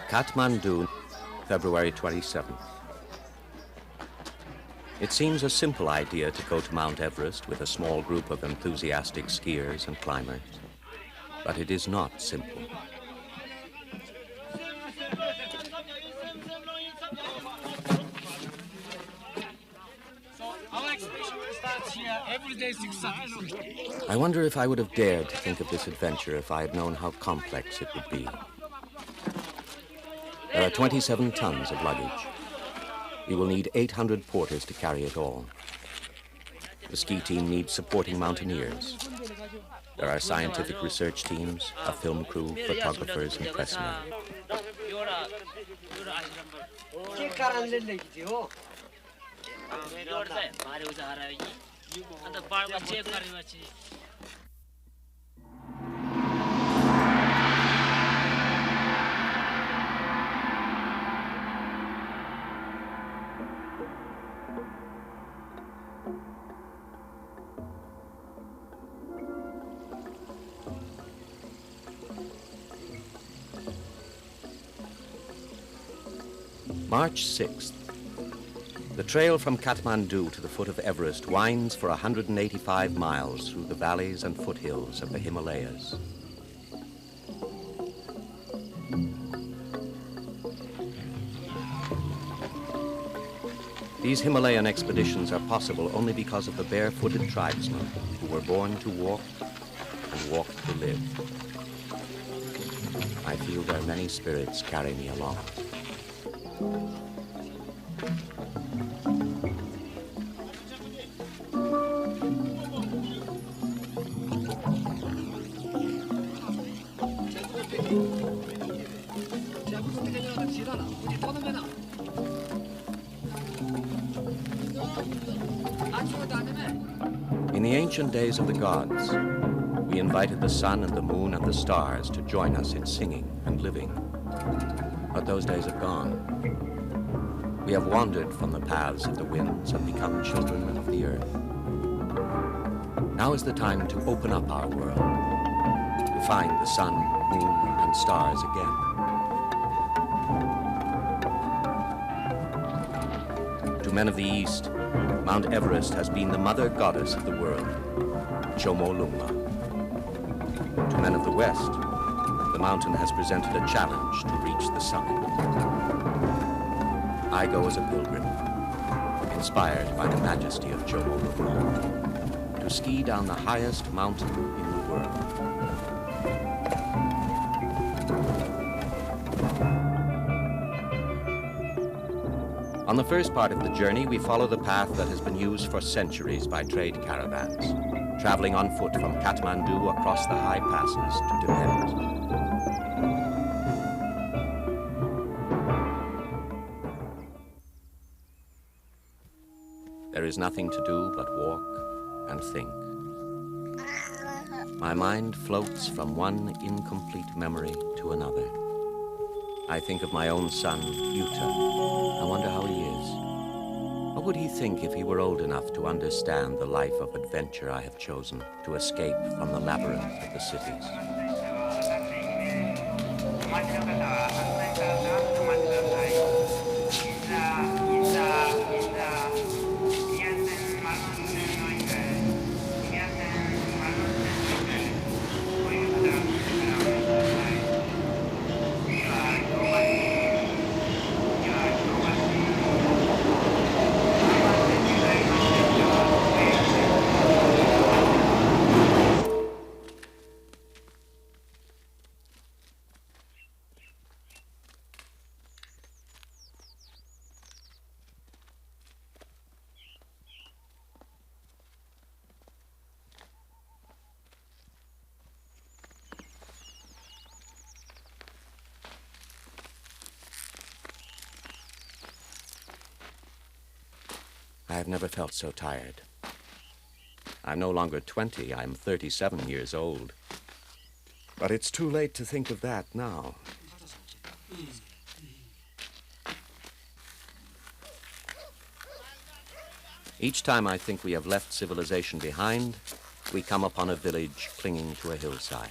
Kathmandu, February 27th. It seems a simple idea to go to Mount Everest with a small group of enthusiastic skiers and climbers, but it is not simple. I wonder if I would have dared to think of this adventure if I had known how complex it would be. There are 27 tons of luggage. We will need 800 porters to carry it all. The ski team needs supporting mountaineers. There are scientific research teams, a film crew, photographers, and pressmen. March 6th. The trail from Kathmandu to the foot of Everest winds for 185 miles through the valleys and foothills of the Himalayas. These Himalayan expeditions are possible only because of the barefooted tribesmen who were born to walk and walk to live. I feel their many spirits carry me along. In the ancient days of the gods, we invited the sun and the moon and the stars to join us in singing and living. But those days are gone. We have wandered from the paths of the winds and become children of the earth. Now is the time to open up our world, to find the sun, moon, and stars again. To men of the East, Mount Everest has been the mother goddess of the world, Chomolungma. To men of the West, the mountain has presented a challenge to reach the summit. I go as a pilgrim, inspired by the majesty of Chomolungma, to ski down the highest mountain in the world. On the first part of the journey, we follow the path that has been used for centuries by trade caravans, traveling on foot from Kathmandu across the high passes to Tibet. There is nothing to do but walk and think. My mind floats from one incomplete memory to another. I think of my own son, Yuta. I wonder how he is. What would he think if he were old enough to understand the life of adventure I have chosen to escape from the labyrinth of the cities? I have never felt so tired. I'm no longer 20, I'm 37 years old. But it's too late to think of that now. Each time I think we have left civilization behind, we come upon a village clinging to a hillside.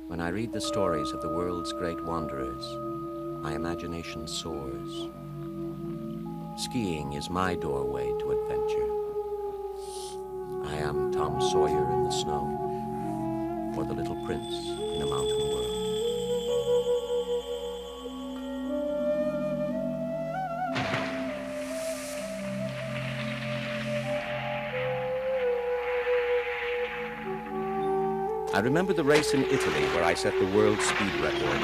When I read the stories of the world's great wanderers, my imagination soars. Skiing is my doorway to adventure. I am Tom Sawyer in the snow, or the little prince in a mountain world. I remember the race in Italy where I set the world speed record.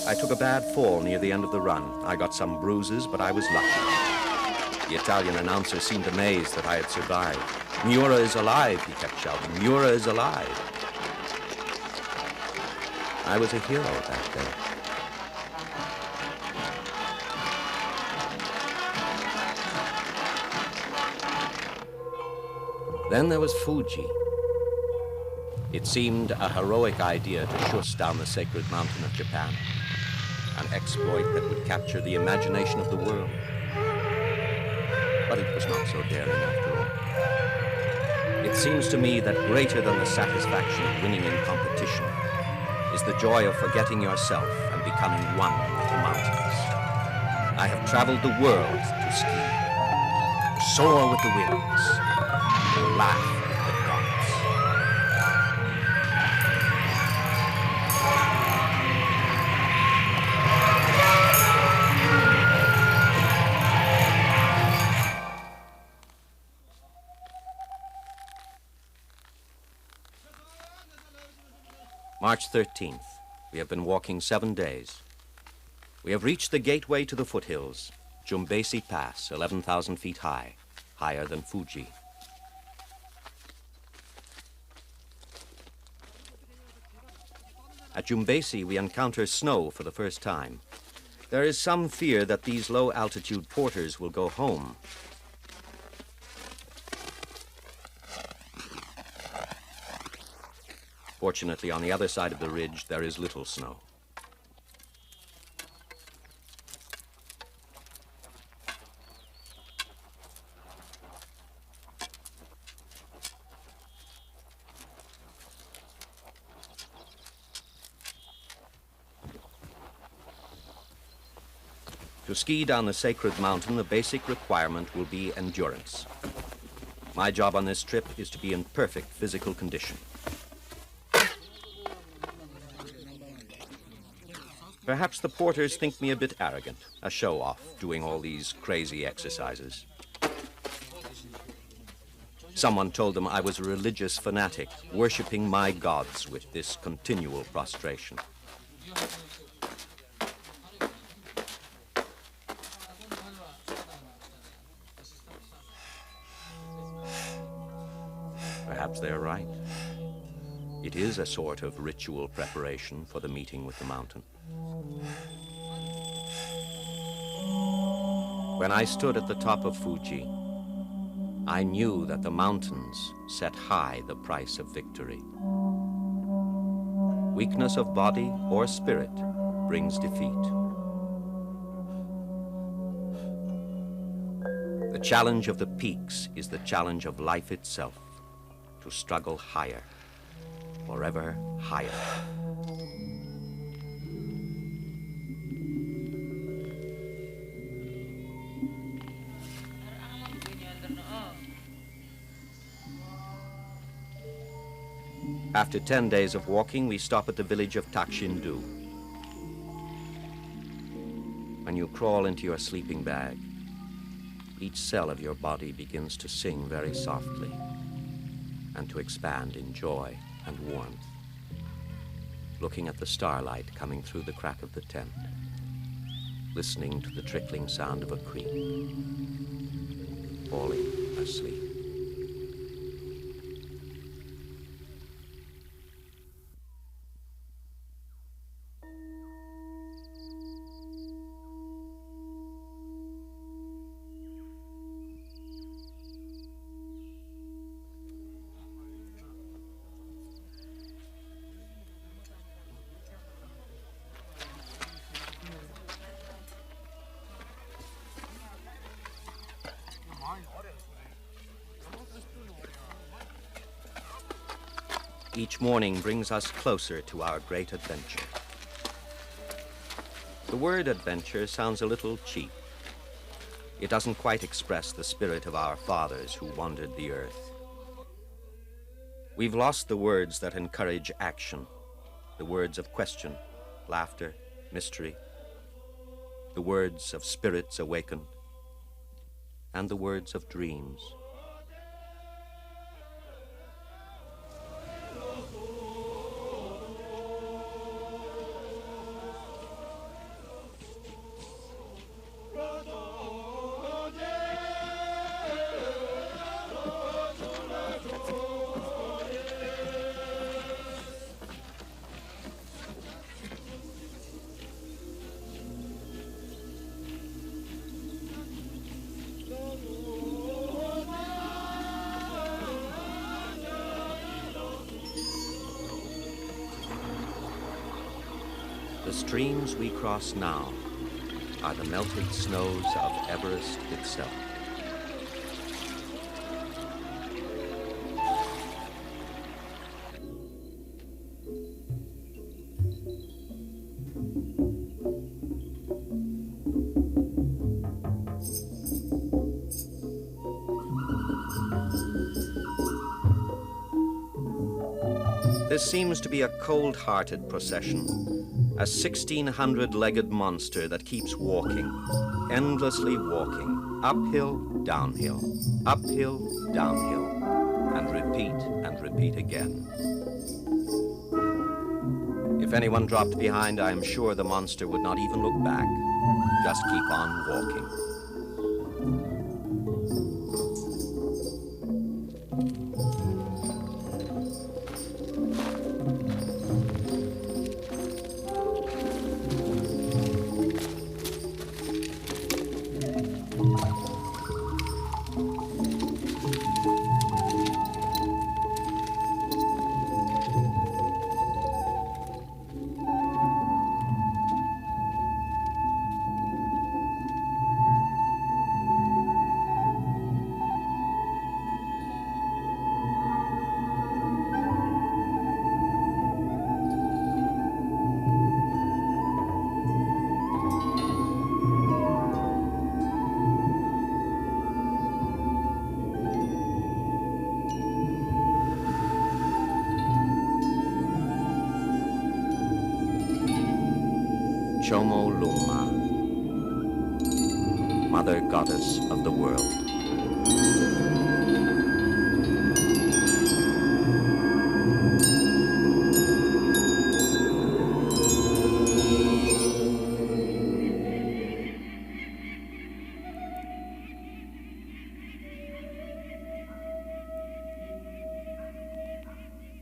I took a bad fall near the end of the run. I got some bruises, but I was lucky. The Italian announcer seemed amazed that I had survived. "Miura is alive," he kept shouting. "Miura is alive." I was a hero that day. Then there was Fuji. It seemed a heroic idea to shush down the sacred mountain of Japan, an exploit that would capture the imagination of the world. But it was not so daring after all. It seems to me that greater than the satisfaction of winning in competition is the joy of forgetting yourself and becoming one with the mountains. I have traveled the world to ski, to soar with the winds, to laugh with the gods. March 13th. We have been walking 7 days. We have reached the gateway to the foothills, Jumbesi Pass, 11,000 feet high, higher than Fuji. At Jumbesi, we encounter snow for the first time. There is some fear that these low-altitude porters will go home. Fortunately, on the other side of the ridge, there is little snow. To ski down the sacred mountain, the basic requirement will be endurance. My job on this trip is to be in perfect physical condition. Perhaps the porters think me a bit arrogant, a show-off, doing all these crazy exercises. Someone told them I was a religious fanatic, worshipping my gods with this continual prostration. Perhaps they're right. It is a sort of ritual preparation for the meeting with the mountain. When I stood at the top of Fuji, I knew that the mountains set high the price of victory. Weakness of body or spirit brings defeat. The challenge of the peaks is the challenge of life itself, to struggle higher, forever higher. After 10 days of walking, we stop at the village of Takshindu. When you crawl into your sleeping bag, each cell of your body begins to sing very softly and to expand in joy and warmth. looking at the starlight coming through the crack of the tent, listening to the trickling sound of a creek, falling asleep. Each morning brings us closer to our great adventure. The word adventure sounds a little cheap. It doesn't quite express the spirit of our fathers who wandered the earth. We've lost the words that encourage action, the words of question, laughter, mystery, the words of spirits awakened, and the words of dreams. The streams we cross now are the melted snows of Everest itself. This seems to be a cold-hearted procession, a 1,600-legged monster that keeps walking, endlessly walking, uphill, downhill, and repeat again. If anyone dropped behind, I am sure the monster would not even look back, just keep on walking. Chomolungma, Mother Goddess of the world.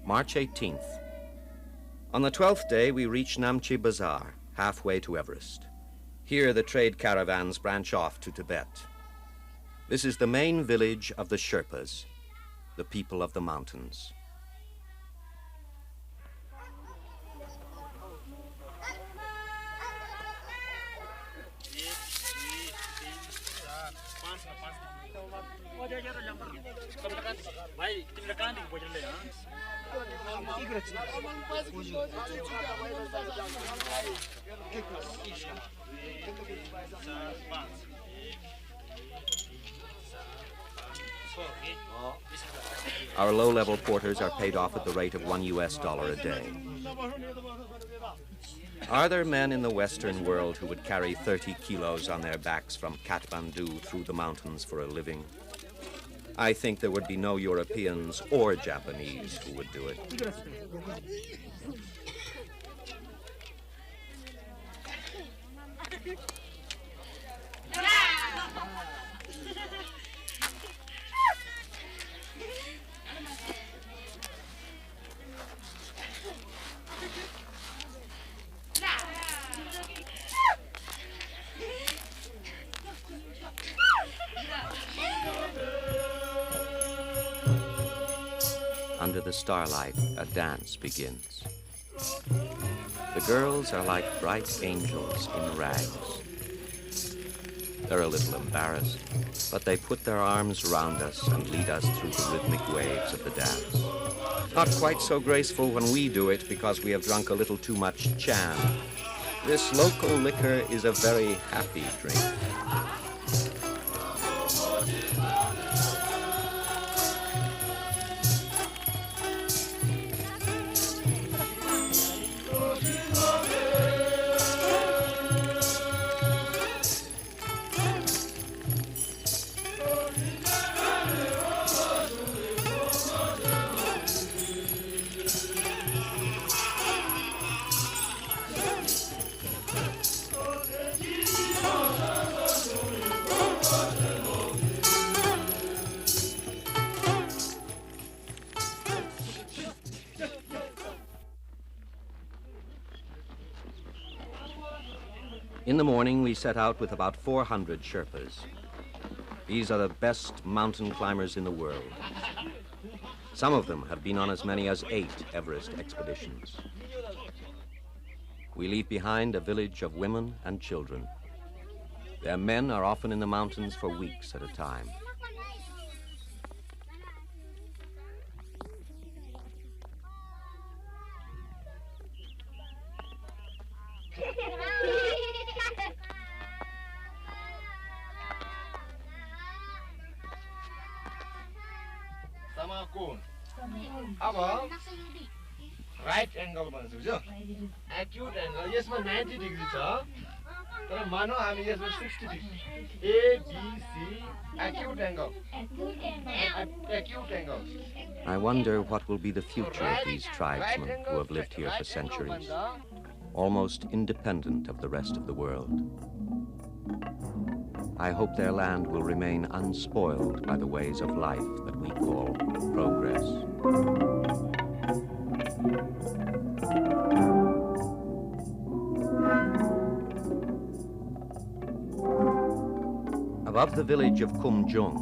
March 18th. On the 12th day, we reach Namche Bazaar, halfway to Everest. Here, the trade caravans branch off to Tibet. This is the main village of the Sherpas, the people of the mountains. Our low-level porters are paid off at the rate of $1 a day. Are there men in the Western world who would carry 30 kilos on their backs from Kathmandu through the mountains for a living? I think there would be no Europeans or Japanese who would do it. under the starlight, a dance begins. The girls are like bright angels in rags. They're a little embarrassed, but they put their arms around us and lead us through the rhythmic waves of the dance. Not quite so graceful when we do it because we have drunk a little too much chan. This local liquor is a very happy drink. In the morning, we set out with about 400 Sherpas. These are the best mountain climbers in the world. Some of them have been on as many as 8 Everest expeditions. We leave behind a village of women and children. Their men are often in the mountains for weeks at a time. अब right angle भन्छ बुझ्यो acute angle यसमा 90 degree छ तर मानौ हामी यसमा 60 degree A B C acute angle I wonder what will be the future of these tribesmen who have lived here for centuries, almost independent of the rest of the world. I hope their land will remain unspoiled by the ways of life that we call progress. Above the village of Kumjung,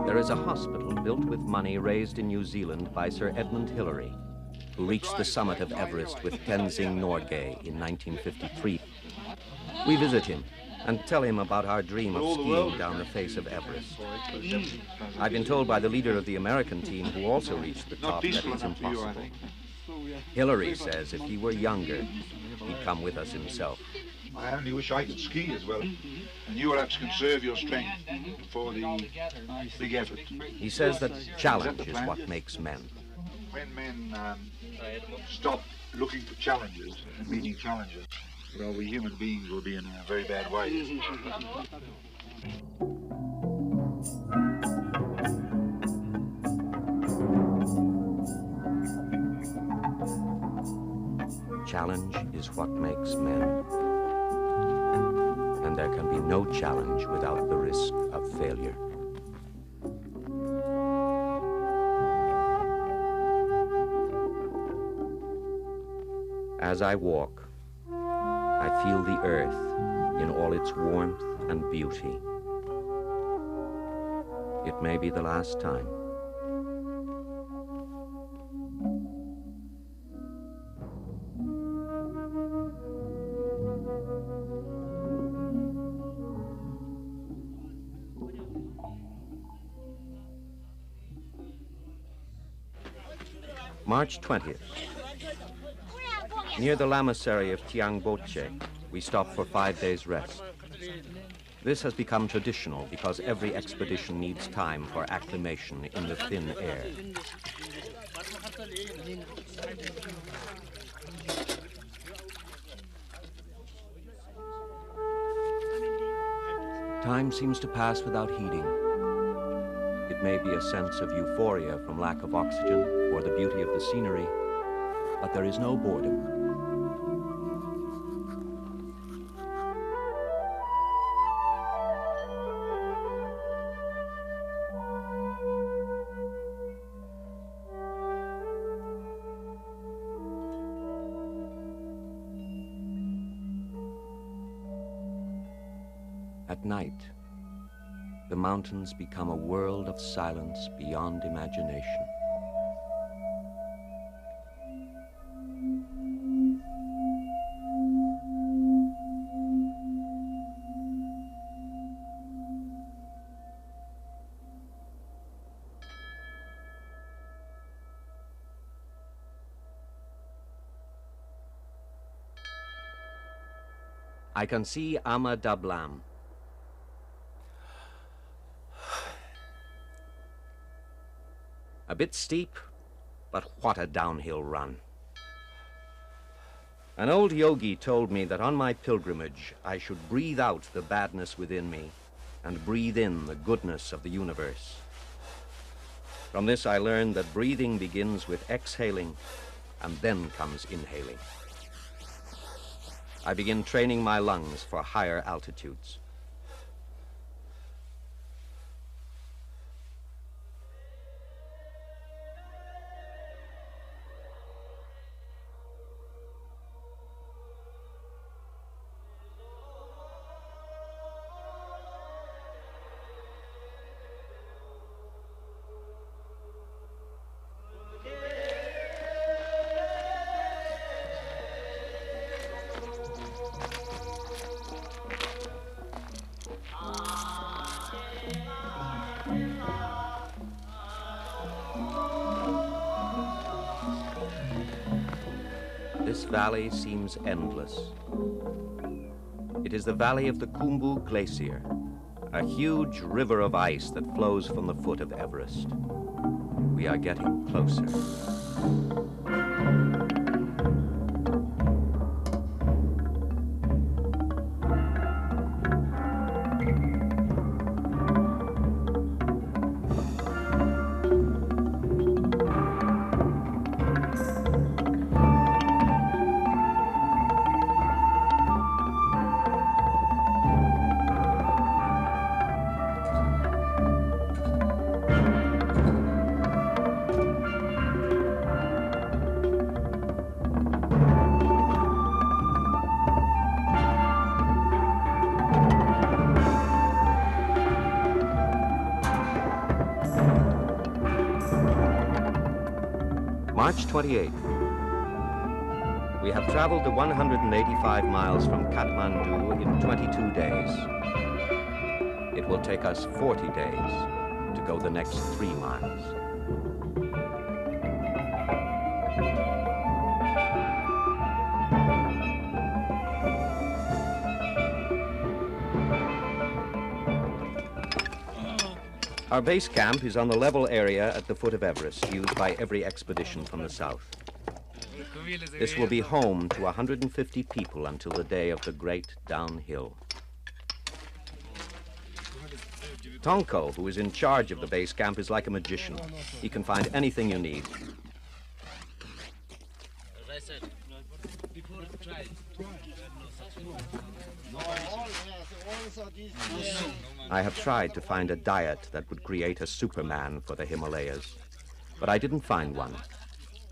there is a hospital built with money raised in New Zealand by Sir Edmund Hillary, who reached the summit of Everest with Tenzing Norgay in 1953. We visit him and tell him about our dream of skiing down the face of Everest. I've been told by the leader of the American team, who also reached the top, that it's impossible. Hillary says if he were younger, he'd come with us himself. I only wish I could ski as well, and you will have to conserve your strength for the big effort. He says that challenge is what makes men. When men stop looking for challenges and meeting challenges, well, we human beings will be in a very bad way. Challenge is what makes men. And there can be no challenge without the risk of failure. As I walk, I feel the earth in all its warmth and beauty. It may be the last time. March 20th. Near the lamasery of Tiangboche, we stop for 5 days' rest. This has become traditional because every expedition needs time for acclimation in the thin air. Time seems to pass without heeding. It may be a sense of euphoria from lack of oxygen or the beauty of the scenery, but there is no boredom. At night, the mountains become a world of silence beyond imagination. I can see Ama Dablam. A bit steep, but what a downhill run. An old yogi told me that on my pilgrimage I should breathe out the badness within me and breathe in the goodness of the universe. From this I learned that breathing begins with exhaling and then comes inhaling. I begin training my lungs for higher altitudes. This valley seems endless. It is the valley of the Khumbu Glacier, a huge river of ice that flows from the foot of Everest. We are getting closer. March 28th. We have traveled the 185 miles from Kathmandu in 22 days. It will take us 40 days to go the next 3 miles. Our base camp is on the level area at the foot of Everest, used by every expedition from the south. This will be home to 150 people until the day of the great downhill. Tonko, who is in charge of the base camp, is like a magician. He can find anything you need. I have tried to find a diet that would create a Superman for the Himalayas, but I didn't find one.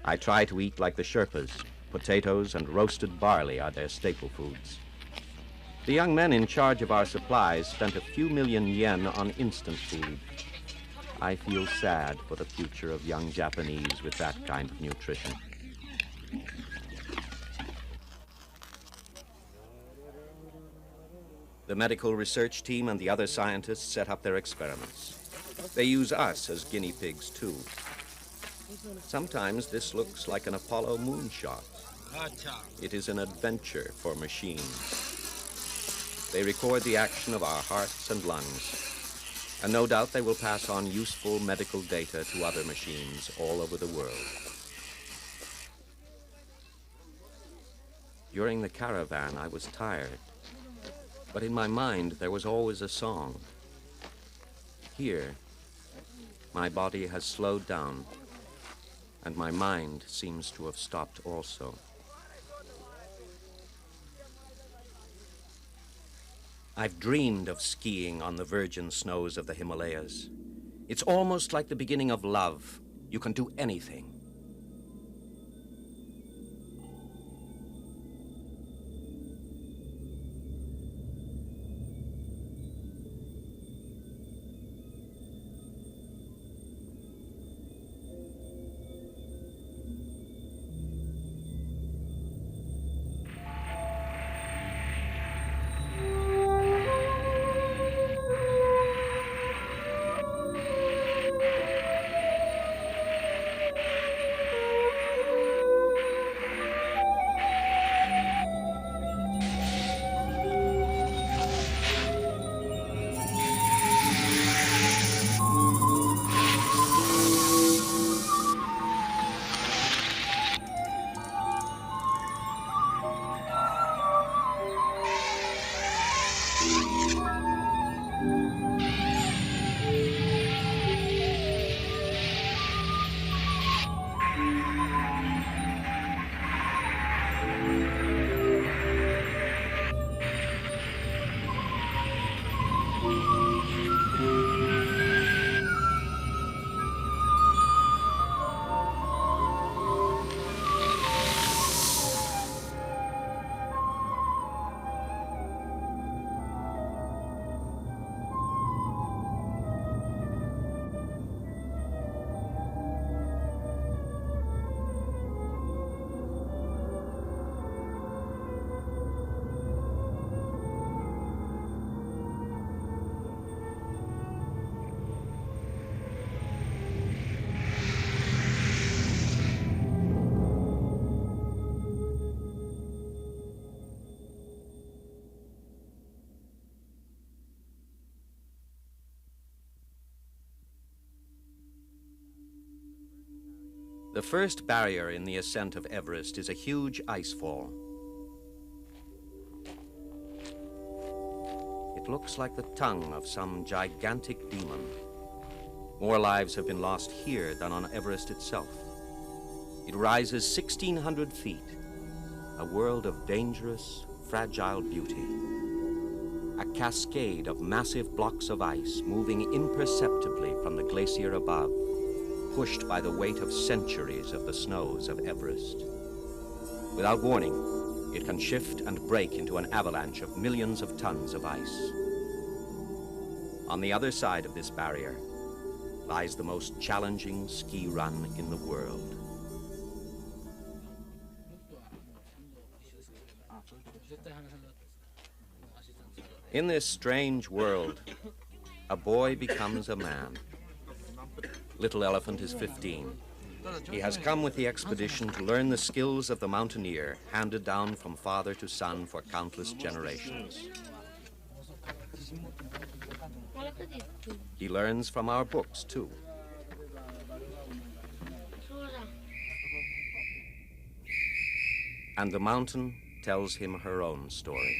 I try to eat like the Sherpas. Potatoes and roasted barley are their staple foods. The young men in charge of our supplies spent a few million yen on instant food. I feel sad for the future of young Japanese with that kind of nutrition. The medical research team and the other scientists set up their experiments. They use us as guinea pigs, too. Sometimes this looks like an Apollo moonshot. It is an adventure for machines. They record the action of our hearts and lungs, and no doubt they will pass on useful medical data to other machines all over the world. During the caravan, I was tired. But in my mind, there was always a song. Here, my body has slowed down, and my mind seems to have stopped also. I've dreamed of skiing on the virgin snows of the Himalayas. It's almost like the beginning of love. You can do anything. The first barrier in the ascent of Everest is a huge ice fall. It looks like the tongue of some gigantic demon. More lives have been lost here than on Everest itself. It rises 1,600 feet, a world of dangerous, fragile beauty. A cascade of massive blocks of ice moving imperceptibly from the glacier above, pushed by the weight of centuries of the snows of Everest. Without warning, it can shift and break into an avalanche of millions of tons of ice. On the other side of this barrier lies the most challenging ski run in the world. In this strange world, a boy becomes a man. Little Elephant is 15. He has come with the expedition to learn the skills of the mountaineer handed down from father to son for countless generations. He learns from our books, too. And the mountain tells him her own story.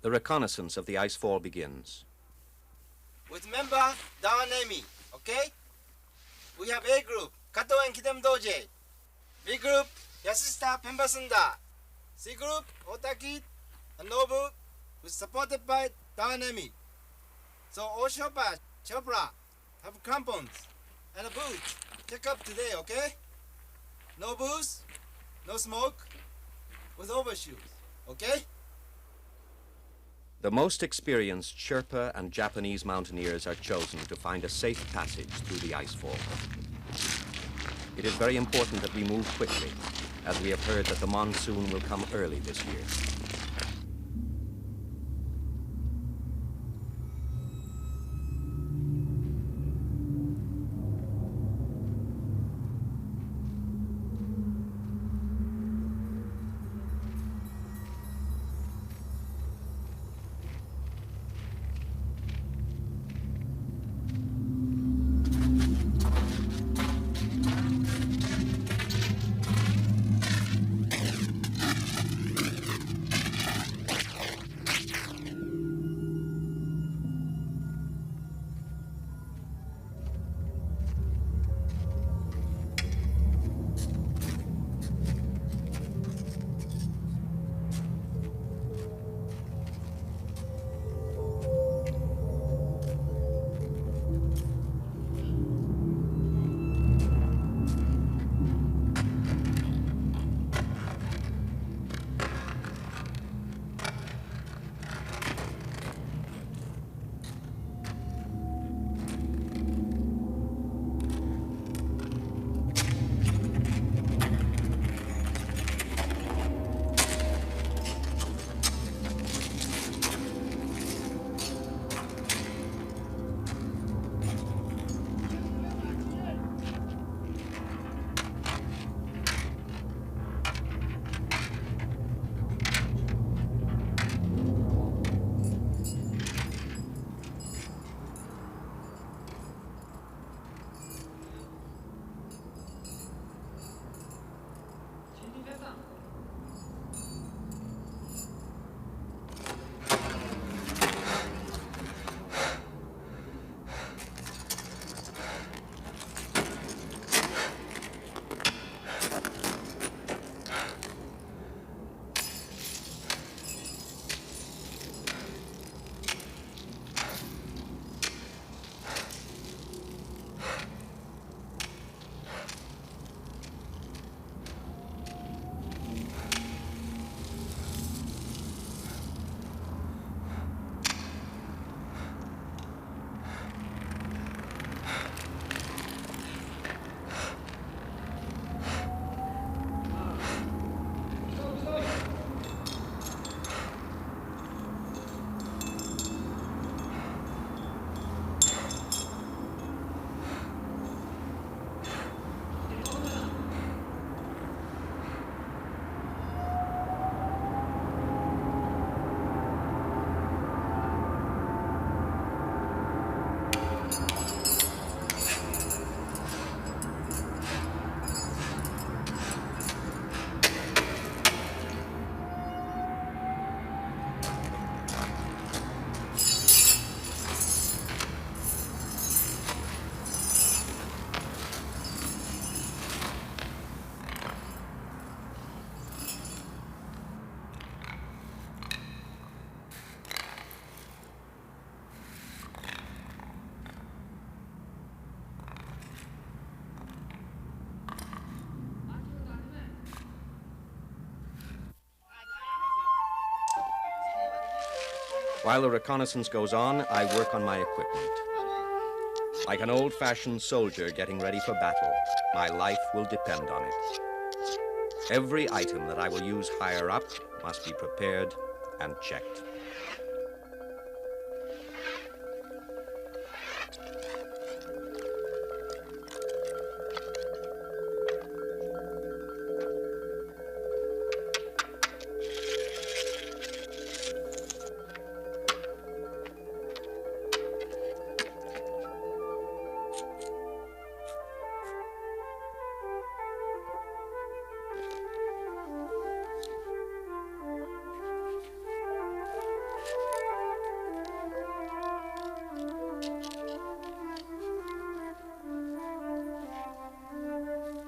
The reconnaissance of the icefall begins. With member Dawanemi, okay? We have A group, Kato and Kidem Doje. B group, Yasushita Pembasunda. C group, Otaki and Nobu, who is supported by Dawanemi. So all Chopra have crampons and a boot. Check up today, okay? No booze, no smoke, with overshoes, okay? The most experienced Sherpa and Japanese mountaineers are chosen to find a safe passage through the icefall. It is very important that we move quickly, as we have heard that the monsoon will come early this year. While the reconnaissance goes on, I work on my equipment. Like an old-fashioned soldier getting ready for battle, my life will depend on it. Every item that I will use higher up must be prepared and checked.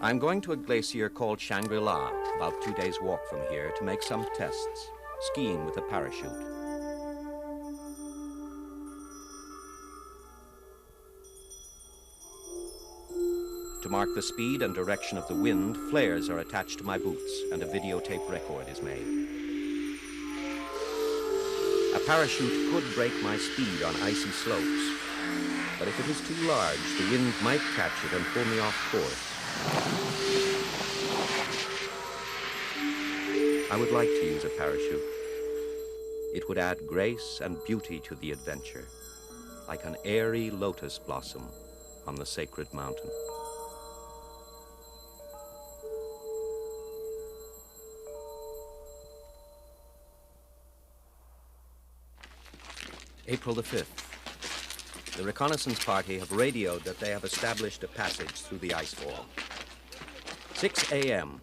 I'm going to a glacier called Shangri-La, about 2 days' walk from here, to make some tests, skiing with a parachute. To mark the speed and direction of the wind, flares are attached to my boots and a videotape record is made. A parachute could break my speed on icy slopes, but if it is too large, the wind might catch it and pull me off course. I would like to use a parachute. It would add grace and beauty to the adventure, like an airy lotus blossom on the sacred mountain. April the 5th. The reconnaissance party have radioed that they have established a passage through the icefall. 6 a.m.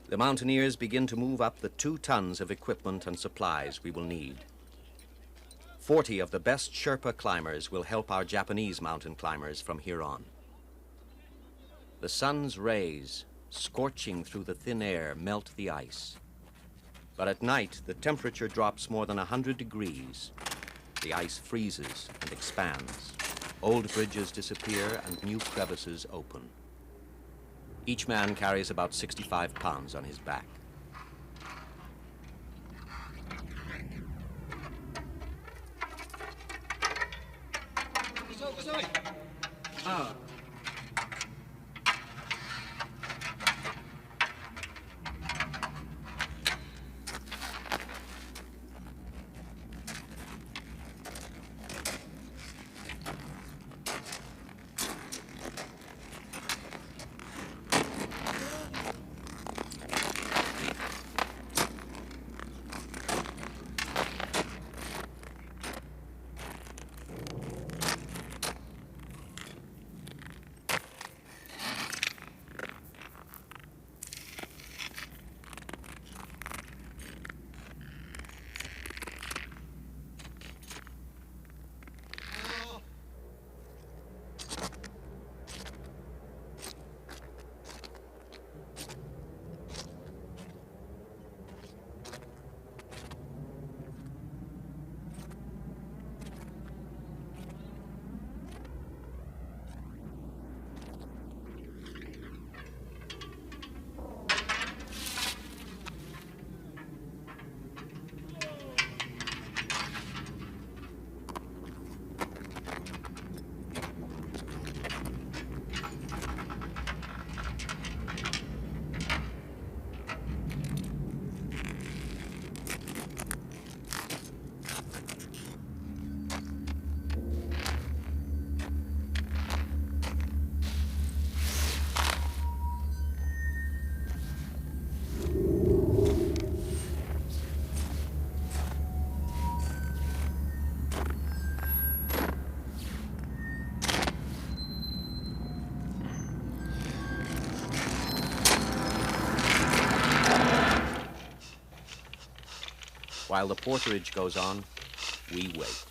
The mountaineers begin to move up the 2 tons of equipment and supplies we will need. 40 of the best Sherpa climbers will help our Japanese mountain climbers from here on. The sun's rays, scorching through the thin air, melt the ice. But at night, the temperature drops more than 100 degrees. The ice freezes and expands. Old bridges disappear and new crevices open. Each man carries about 65 pounds on his back. While the porterage goes on, we wait.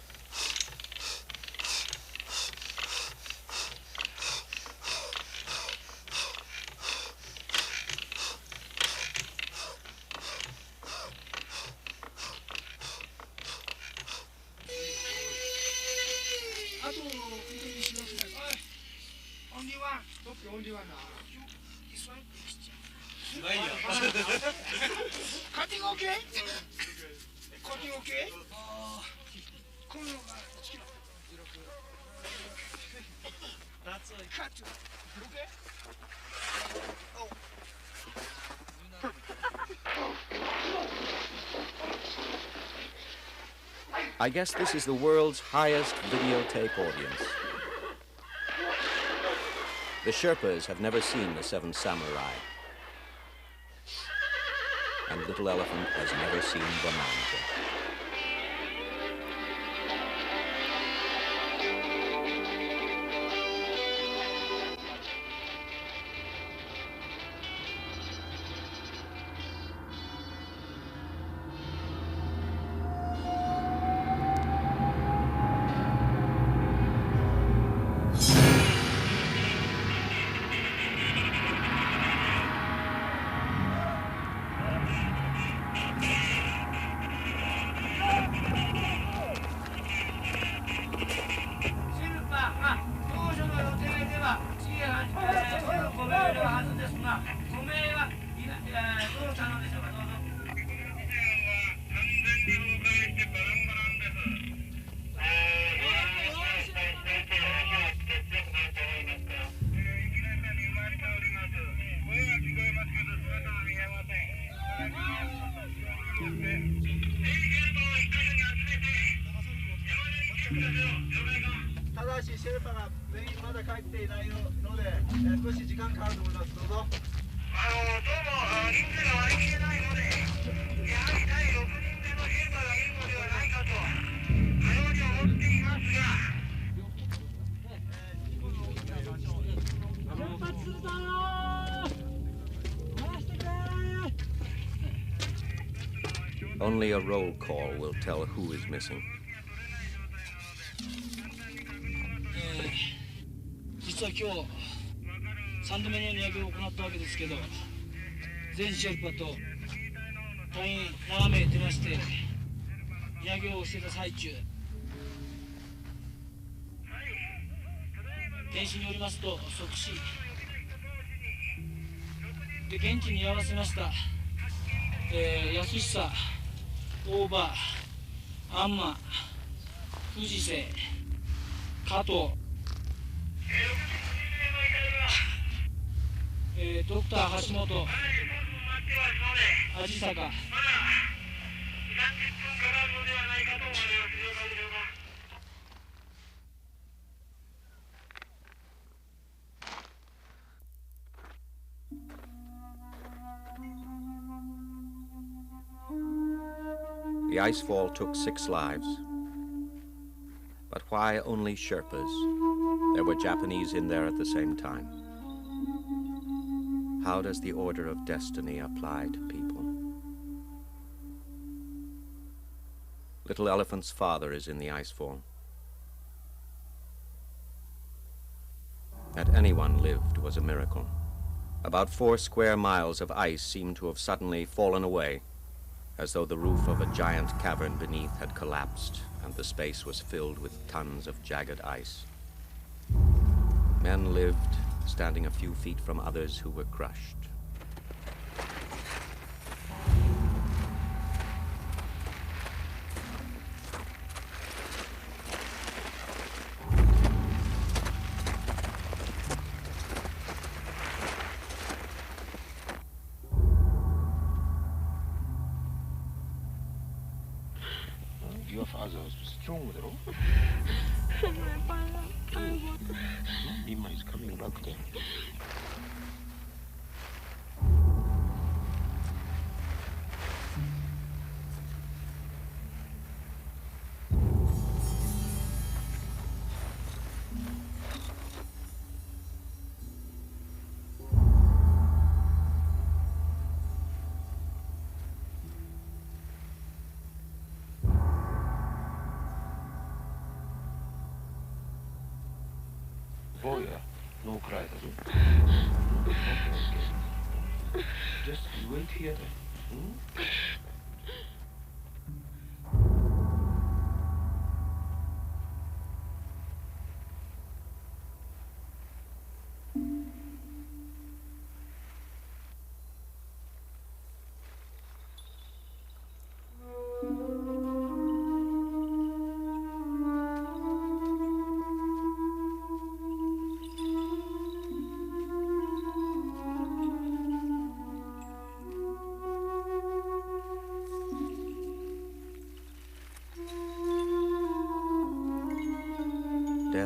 Cutting okay? Cutting okay? That's a cut. Okay. Oh. I guess this is the world's highest videotape audience. The Sherpas have never seen the Seven Samurai. And Little Elephant has never seen Bonanza. Only a roll call will tell who is missing. 実は今日3度目の荷揚げを行ったわけですけど、全シェルパと隊員7名出まして荷揚げをしていた最中、検視によりますと即死で、現地に居合わせました、安久、大場、安間、藤瀬、加藤、ドクター橋本、味坂、The icefall took 6 lives. But why only Sherpas? There were Japanese in there at the same time. How does the order of destiny apply to people? Little Elephant's father is in the icefall. That anyone lived was a miracle. About 4 square miles of ice seemed to have suddenly fallen away, as though the roof of a giant cavern beneath had collapsed and the space was filled with tons of jagged ice. Men lived, standing a few feet from others who were crushed. Your father was strong, though. Lima is coming back then. Oh yeah, no cry. Okay. Just wait here then.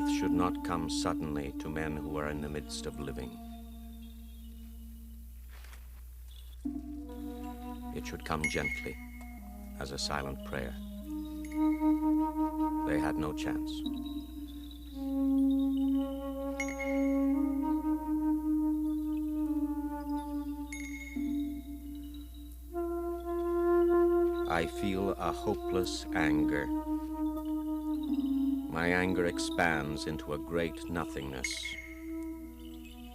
Death should not come suddenly to men who are in the midst of living. It should come gently, as a silent prayer. They had no chance. I feel a hopeless anger. My anger expands into a great nothingness,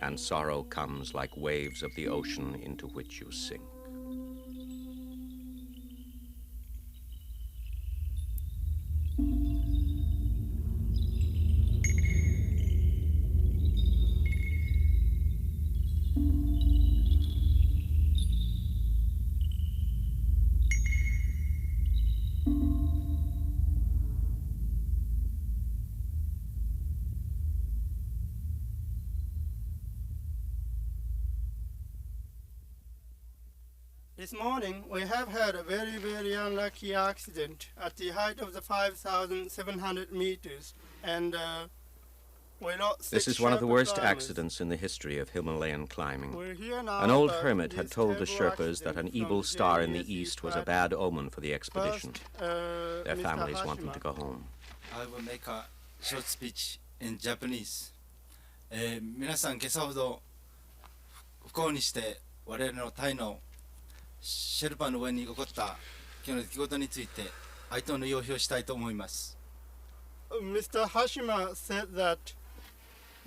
and sorrow comes like waves of the ocean into which you sink. This morning, we have had a very, very unlucky accident at the height of the 5,700 meters, and we lost 6 This is one of the worst Sherpa climbers. accidents in the history of Himalayan climbing. We're here now, An old but hermit had this told the terrible Sherpas that an accident evil from star in Jenny the is east was a described. bad omen for the expedition. First, Their Mr. families want them Hashima. to go home. I will make a short speech in Japanese. 皆さん今朝ほど不幸にして我々のタイのシェルパの上に起こった今日の出来事について哀悼の意を表したいと思います。Mr. Hashima said that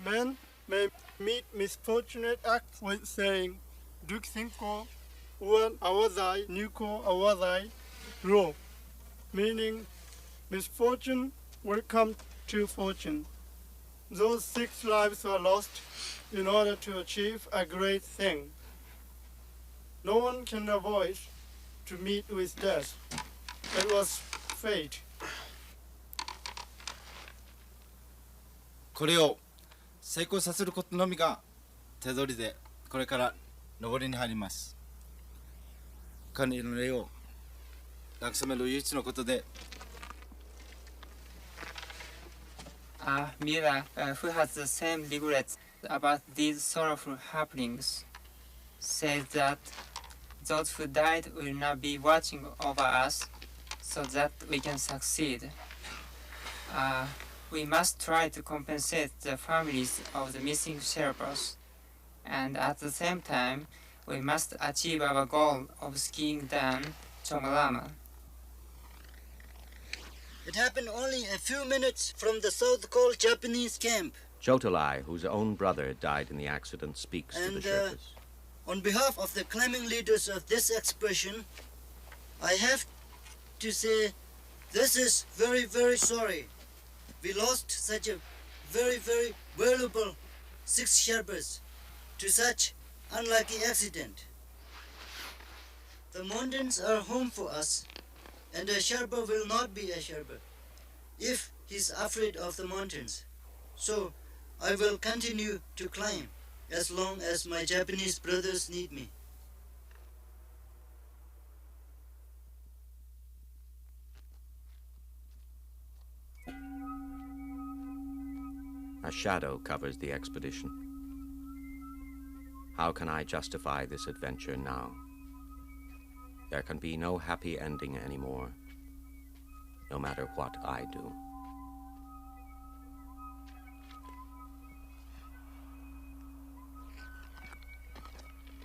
men may meet misfortunate acts with saying, Duk Sinko, Uan Awazai, Nuko Awazai, Ro, meaning misfortune will come to fortune. Those 6 lives were lost in order to achieve a great thing. No one can avoid to meet with death. It was fate. これを成功させることのみが手取りでこれから上りに入ります。彼の霊を慰める唯一のことで Miura, who has the same regrets about these sorrowful happenings, says that those who died will not be watching over us so that we can succeed. We must try to compensate the families of the missing Sherpas, and at the same time, we must achieve our goal of skiing down Chomolama. It happened only a few minutes from the South Cole Japanese camp. Chotalai, whose own brother died in the accident, speaks to the And, Sherpas. On behalf of the climbing leaders of this expedition, I have to say this is very, very sorry. We lost such a very, very valuable 6 Sherpas to such unlucky accident. The mountains are home for us, and a Sherpa will not be a Sherpa if he's afraid of the mountains. So I will continue to climb as long as my Japanese brothers need me. A shadow covers the expedition. How can I justify this adventure now? There can be no happy ending anymore, no matter what I do.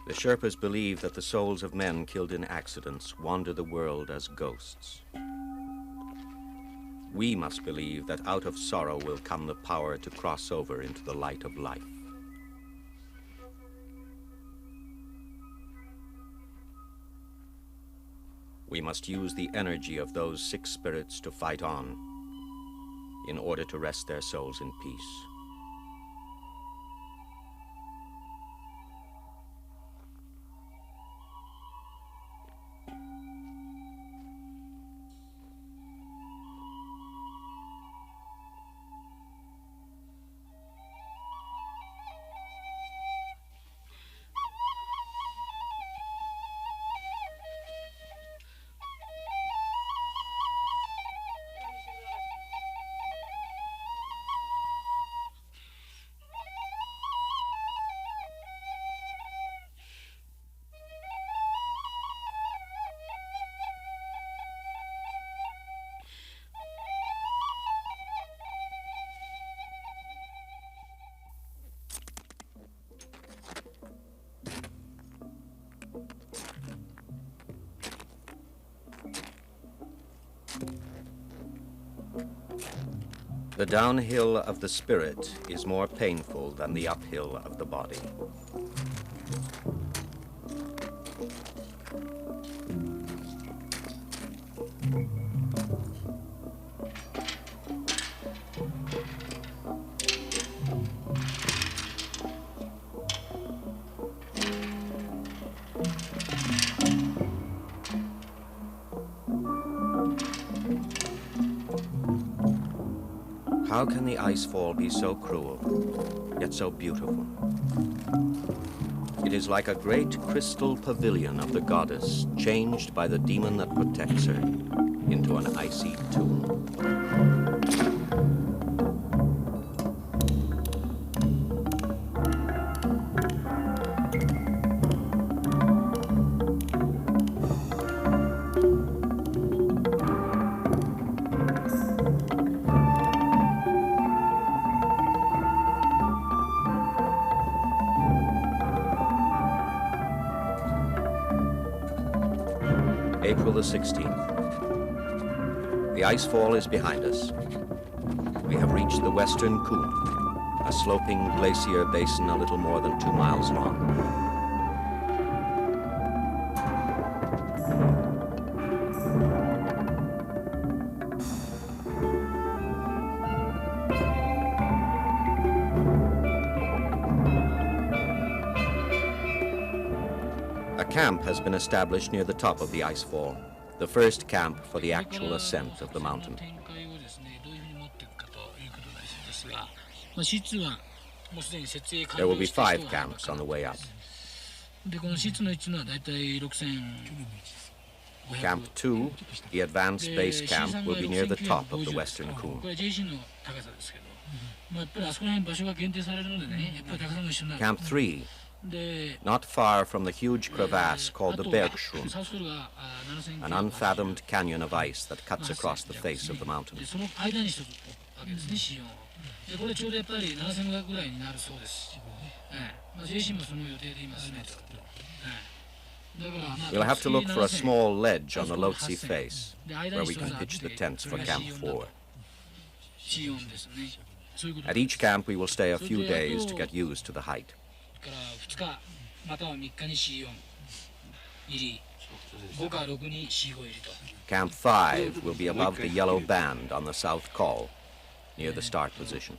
The Sherpas believe that the souls of men killed in accidents wander the world as ghosts. We must believe that out of sorrow will come the power to cross over into the light of life. We must use the energy of those 6 spirits to fight on in order to rest their souls in peace. The downhill of the spirit is more painful than the uphill of the body. How can the icefall be so cruel, yet so beautiful? It is like a great crystal pavilion of the goddess, changed by the demon that protects her into an icy tomb. April the 16th. The icefall is behind us. We have reached the western Coombe, a sloping glacier basin a little more than 2 miles long. A camp has been established near the top of the icefall, the first camp for the actual ascent of the mountain. There will be 5 camps on the way up. Camp 2, the advanced base camp, will be near the top of the western Coombe. Camp 3, not far from the huge crevasse called the Bergschrund, an unfathomed canyon of ice that cuts across the face of the mountain. We'll have to look for a small ledge on the Lhotse face, where we can pitch the tents for Camp 4. At each camp we will stay a few days to get used to the height. Camp 5 will be above the yellow band on the south col, near the start position.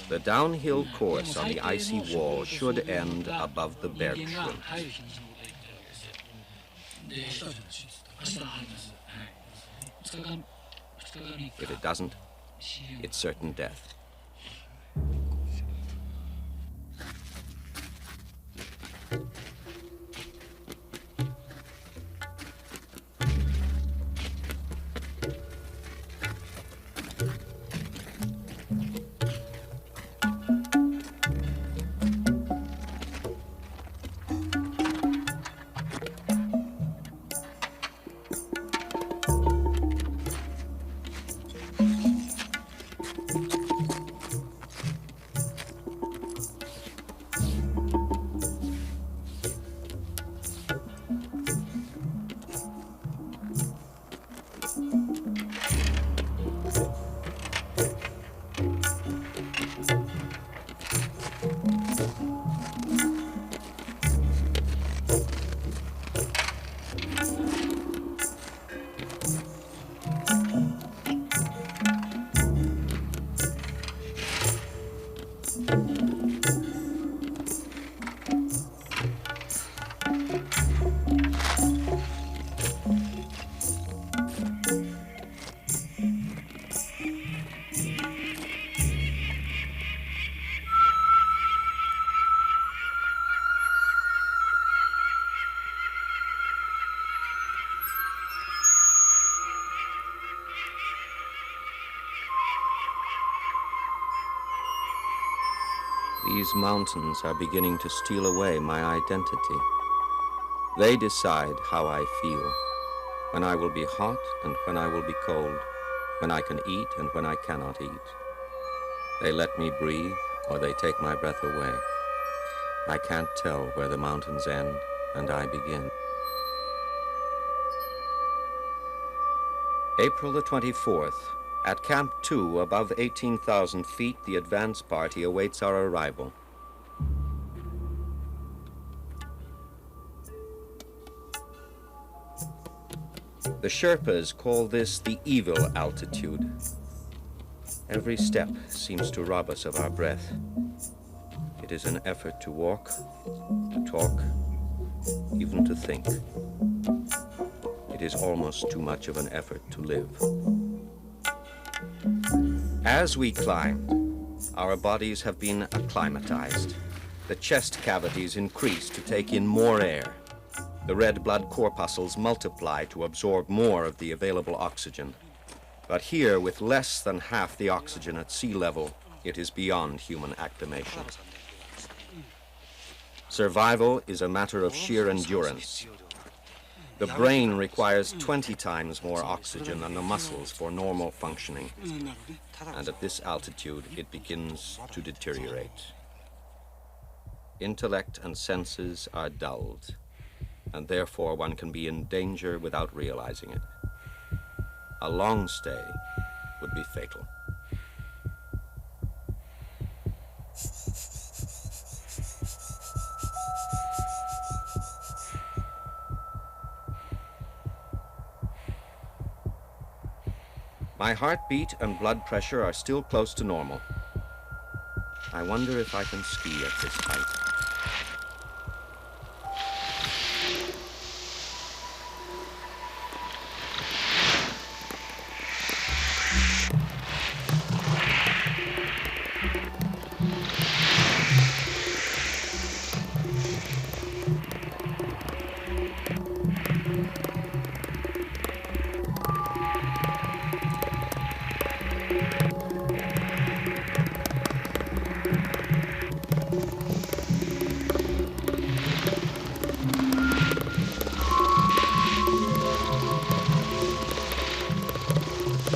The downhill course on the icy wall should end above the Bergschrund. If it doesn't, it's certain death. These mountains are beginning to steal away my identity. They decide how I feel, when I will be hot and when I will be cold, when I can eat and when I cannot eat. They let me breathe or they take my breath away. I can't tell where the mountains end and I begin. April the 24th. At Camp 2, above 18,000 feet, the advance party awaits our arrival. The Sherpas call this the evil altitude. Every step seems to rob us of our breath. It is an effort to walk, to talk, even to think. It is almost too much of an effort to live. As we climbed, our bodies have been acclimatized. The chest cavities increase to take in more air. The red blood corpuscles multiply to absorb more of the available oxygen. But here, with less than half the oxygen at sea level, it is beyond human acclimation. Survival is a matter of sheer endurance. The brain requires 20 times more oxygen than the muscles for normal functioning. And at this altitude, it begins to deteriorate. Intellect and senses are dulled, and therefore one can be in danger without realizing it. A long stay would be fatal. My heartbeat and blood pressure are still close to normal. I wonder if I can ski at this height.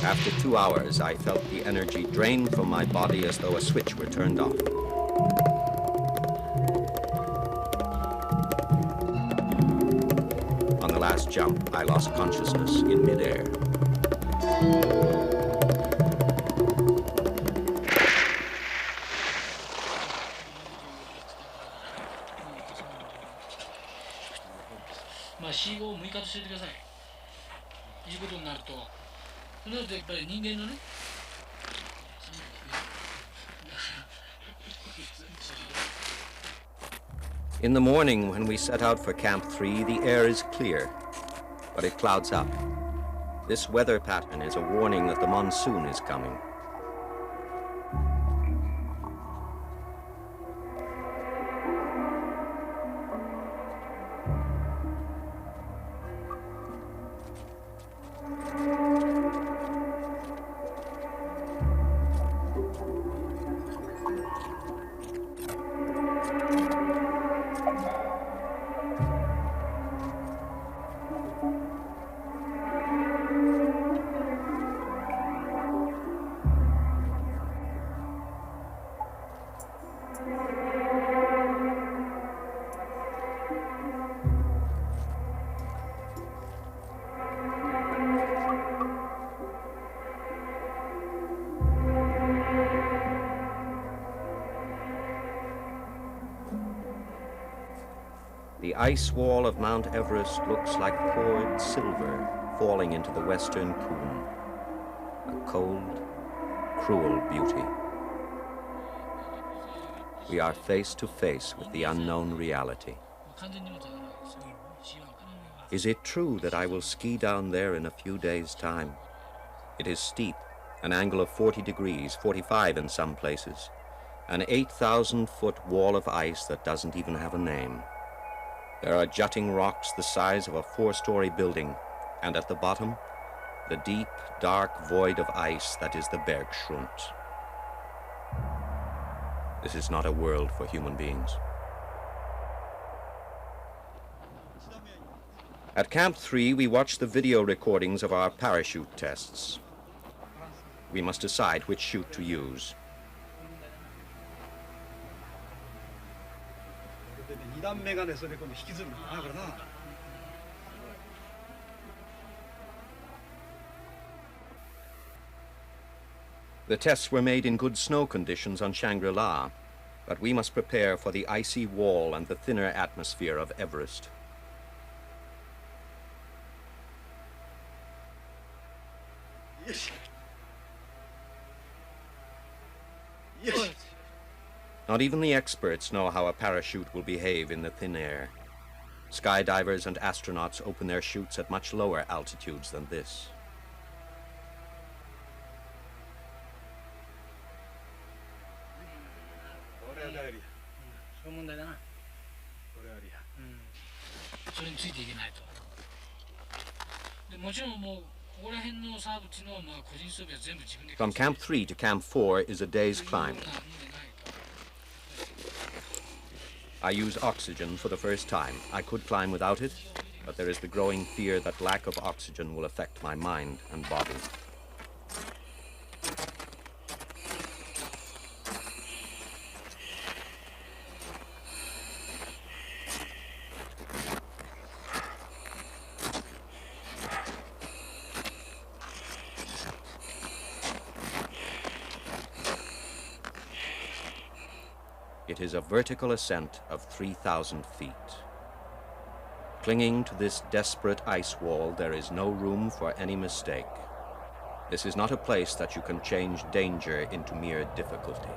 After 2 hours, I felt the energy drain from my body as though a switch were turned off. On the last jump, I lost consciousness in midair. In the morning, when we set out for Camp 3, the air is clear, but it clouds up. This weather pattern is a warning that the monsoon is coming. The ice wall of Mount Everest looks like poured silver falling into the western Coon. A cold, cruel beauty. We are face to face with the unknown reality. Is it true that I will ski down there in a few days' time? It is steep, an angle of 40 degrees, 45 in some places, an 8,000-foot wall of ice that doesn't even have a name. There are jutting rocks the size of a 4-story building, and at the bottom, the deep, dark void of ice that is the Bergschrund. This is not a world for human beings. At Camp 3, we watched the video recordings of our parachute tests. We must decide which chute to use. 2段目がねそれで今度引きずるのだからな。 The tests were made in good snow conditions on Shangri-La, but we must prepare for the icy wall and the thinner atmosphere of Everest. Yes. Yes. Not even the experts know how a parachute will behave in the thin air. Skydivers and astronauts open their chutes at much lower altitudes than this. From Camp 3 to Camp 4 is a day's climb. I use oxygen for the first time. I could climb without it, but there is the growing fear that lack of oxygen will affect my mind and body. It is a vertical ascent of 3,000 feet. Clinging to this desperate ice wall, there is no room for any mistake. This is not a place that you can change danger into mere difficulty.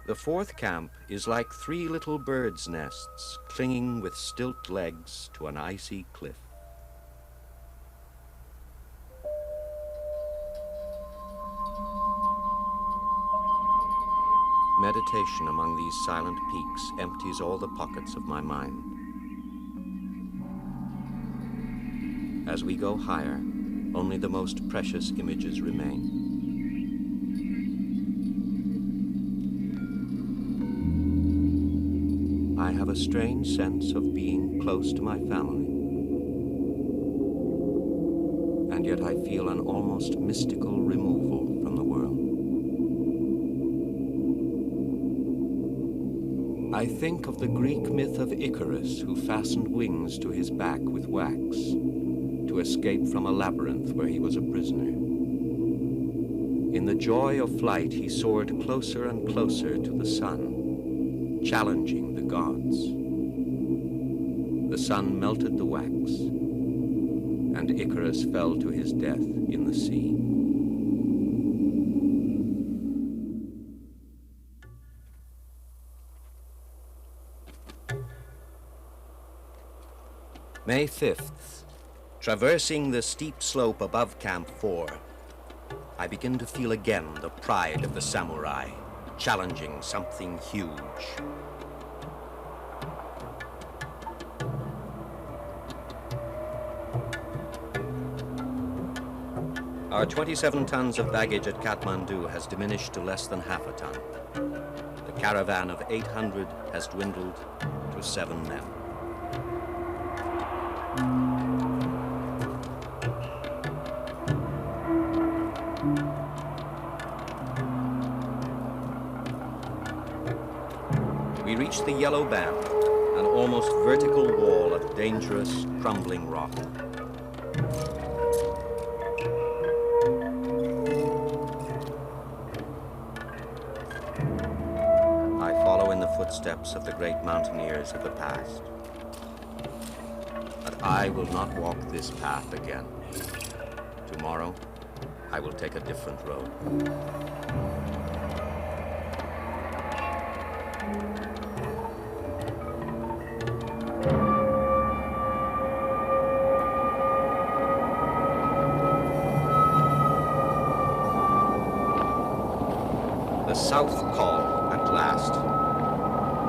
The fourth camp is like three little birds' nests clinging with stilt legs to an icy cliff. Meditation among these silent peaks empties all the pockets of my mind. As we go higher, only the most precious images remain. I have a strange sense of being close to my family. And yet I feel an almost mystical removal from the world. I think of the Greek myth of Icarus, who fastened wings to his back with wax to escape from a labyrinth where he was a prisoner. In the joy of flight, he soared closer and closer to the sun, challenging the gods. The sun melted the wax, and Icarus fell to his death in the sea. May 5th. Traversing the steep slope above Camp 4, I begin to feel again the pride of the samurai, challenging something huge. Our 27 tons of baggage at Kathmandu has diminished to less than half a ton. The caravan of 800 has dwindled to 7 men. We reach the yellow band, an almost vertical wall of dangerous, crumbling rock. I follow in the footsteps of the great mountaineers of the past. But I will not walk this path again. Tomorrow, I will take a different road. The South Call, at last.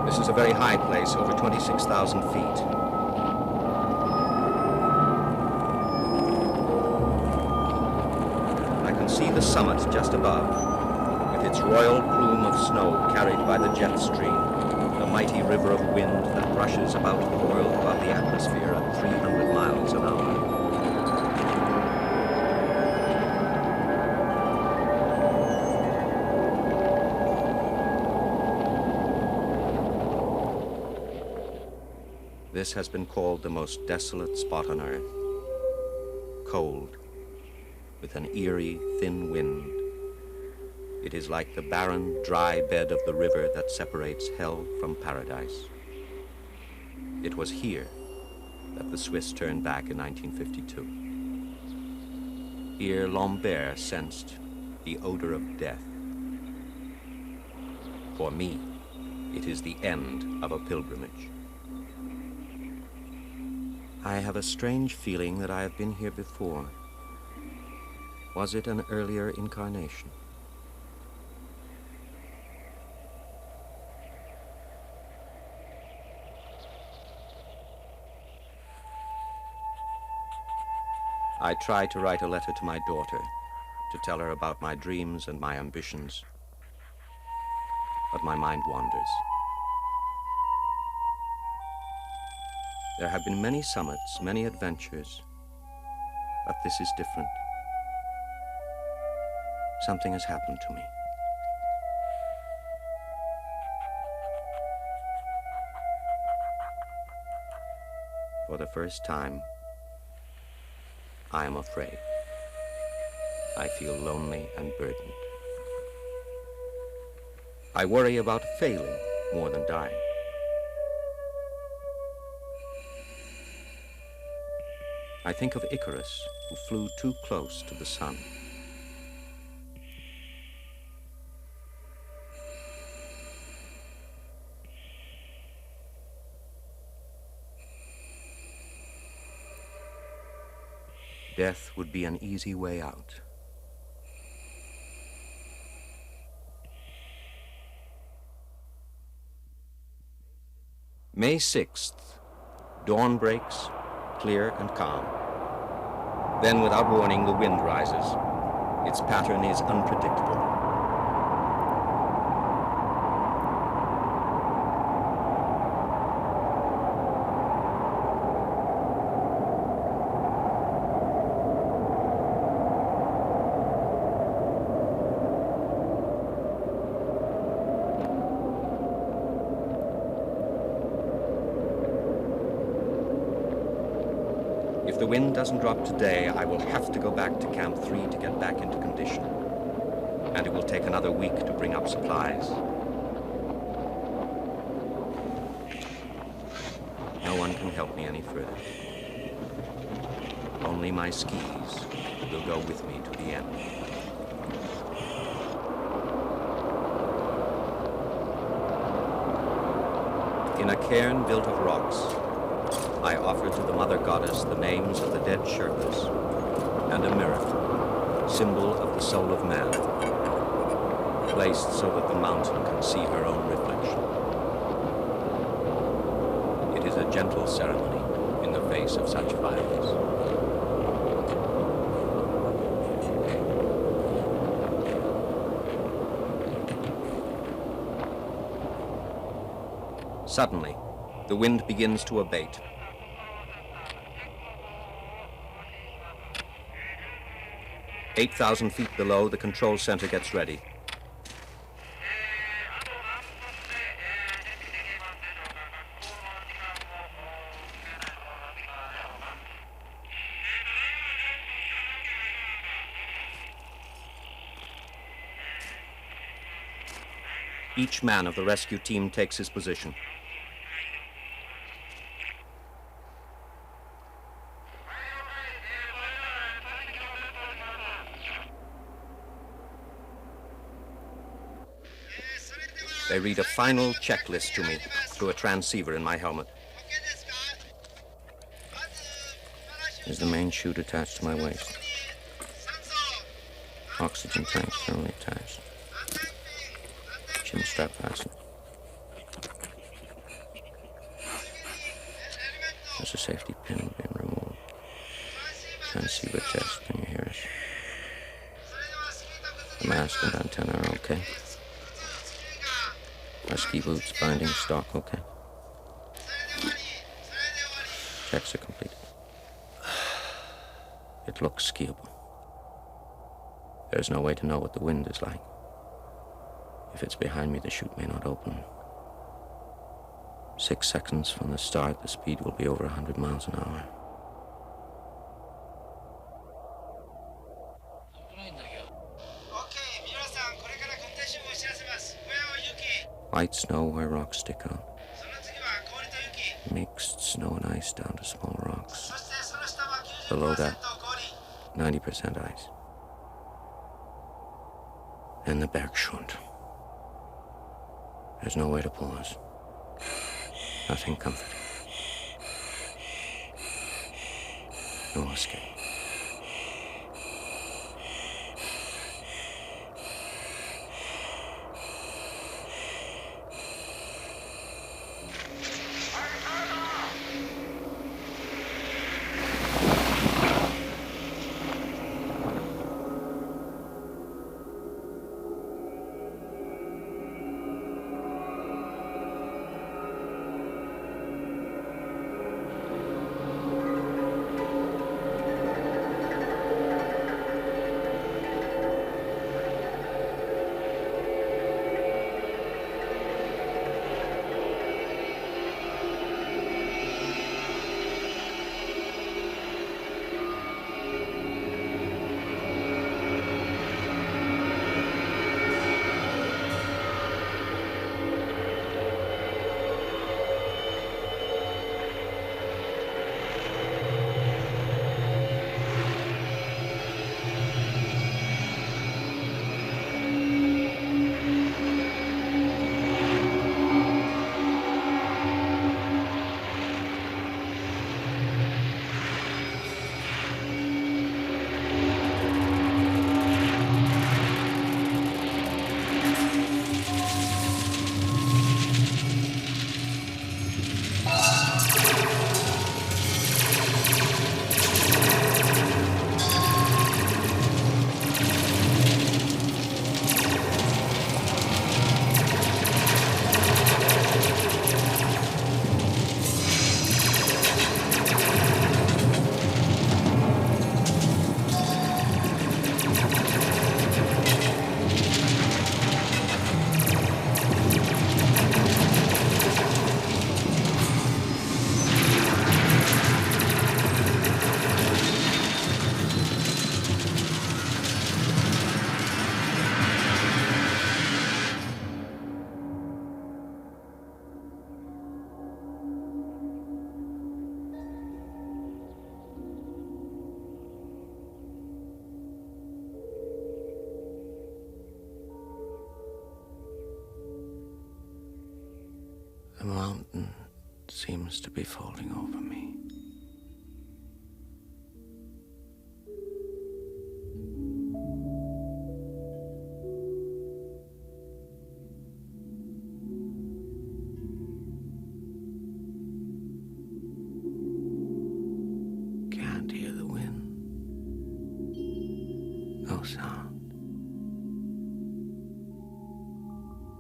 This is a very high place, over 26,000 feet. I can see the summit just above, with its royal plume of snow carried by the jet stream, the mighty river of wind that rushes about the world above the atmosphere at 300 miles an hour. This has been called the most desolate spot on Earth. Cold, with an eerie, thin wind. It is like the barren, dry bed of the river that separates hell from paradise. It was here that the Swiss turned back in 1952. Here Lambert sensed the odor of death. For me, it is the end of a pilgrimage. I have a strange feeling that I have been here before. Was it an earlier incarnation? I tried to write a letter to my daughter, to tell her about my dreams and my ambitions, but my mind wanders. There have been many summits, many adventures, but this is different. Something has happened to me. For the first time, I am afraid. I feel lonely and burdened. I worry about failing more than dying. I think of Icarus, who flew too close to the sun. Death would be an easy way out. May 6th, dawn breaks, clear and calm. Then, without warning, the wind rises. Its pattern is unpredictable. If the wind doesn't drop today, I will have to go back to Camp 3 to get back into condition. And it will take another week to bring up supplies. No one can help me any further. Only my skis will go with me to the end. In a cairn built of rocks, I offer to the Mother Goddess the names of the dead Sherpas and a mirror, symbol of the soul of man, placed so that the mountain can see her own reflection. It is a gentle ceremony in the face of such violence. Suddenly, the wind begins to abate. 8,000 feet below, the control center gets ready. Each man of the rescue team takes his position. They read a final checklist to me through a transceiver in my helmet. Is the main chute attached to my waist? Oxygen tank firmly attached. Chin strap fastened. There's a safety pin being removed. Transceiver test, can you hear us? The mask and antenna are okay. Our ski boots, binding, stock, okay. Checks are complete. It looks skiable. There's no way to know what the wind is like. If it's behind me, the chute may not open. 6 seconds from the start, the speed will be over 100 miles an hour. White snow where rocks stick out. Mixed snow and ice down to small rocks. Below that, 90% ice. And the Bergschwund. There's no way to pause. Nothing comforting. No escape. The mountain seems to be folding over me. Can't hear the wind. No sound.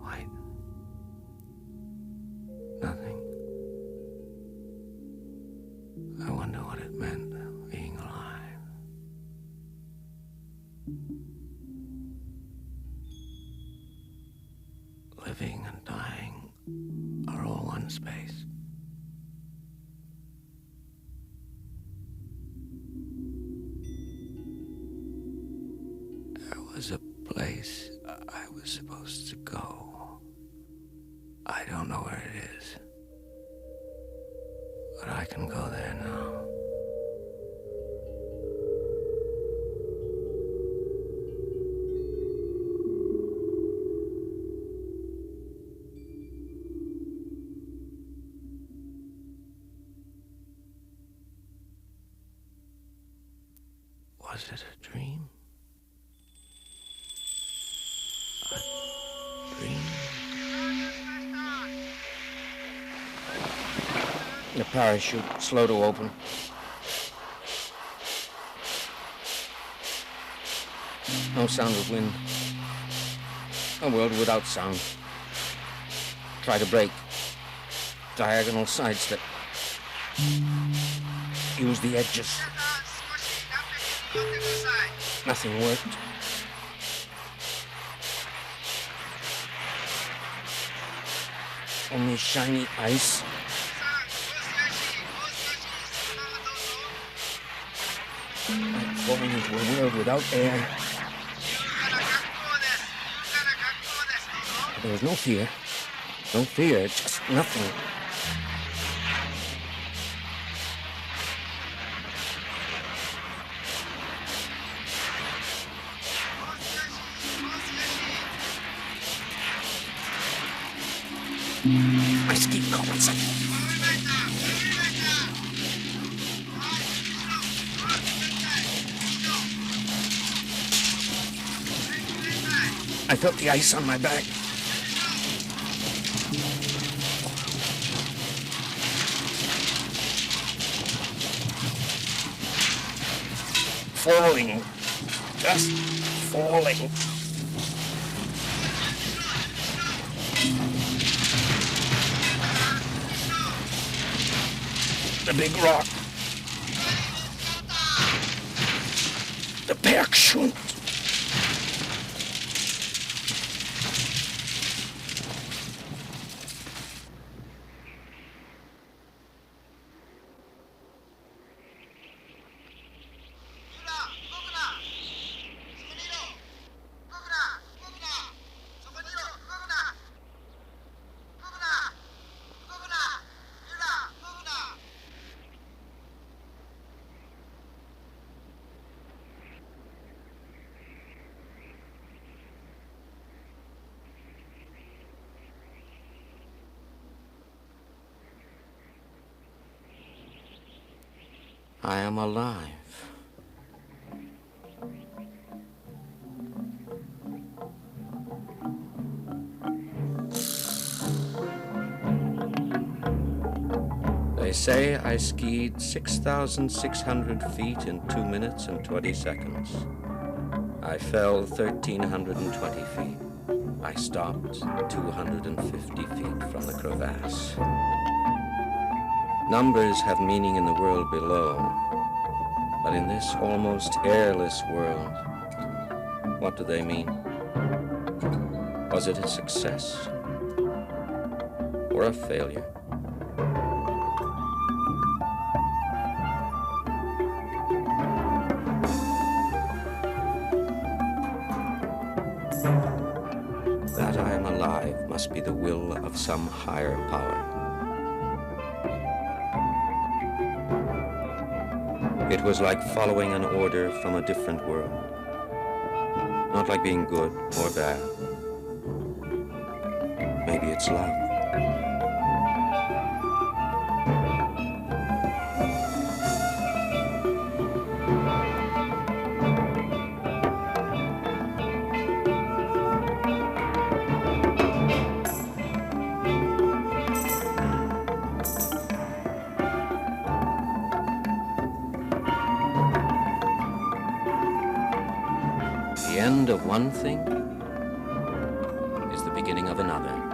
White. Nothing. I wonder what it meant, being alive. Living and dying are all one space. There was a place I was supposed to go. I don't know where it is, but I can go there now. Was it a dream? A dream? The parachute, slow to open. No sound of wind. A world without sound. Try to break. Diagonal sidestep. Use the edges. Nothing worked. Only shiny ice. I'm falling into a world without air. But there was no fear. No fear, just nothing. My ski compensator. I felt the ice on my back. Falling. Just falling. The big rock. The Bergschwund. I am alive. They say I skied 6,600 feet in 2 minutes and 20 seconds. I fell 1,320 feet. I stopped 250 feet from the crevasse. Numbers have meaning in the world below, but in this almost airless world, what do they mean? Was it a success or a failure? That I am alive must be the will of some higher power. It was like following an order from a different world. Not like being good or bad. Maybe it's love. The end of one thing is the beginning of another.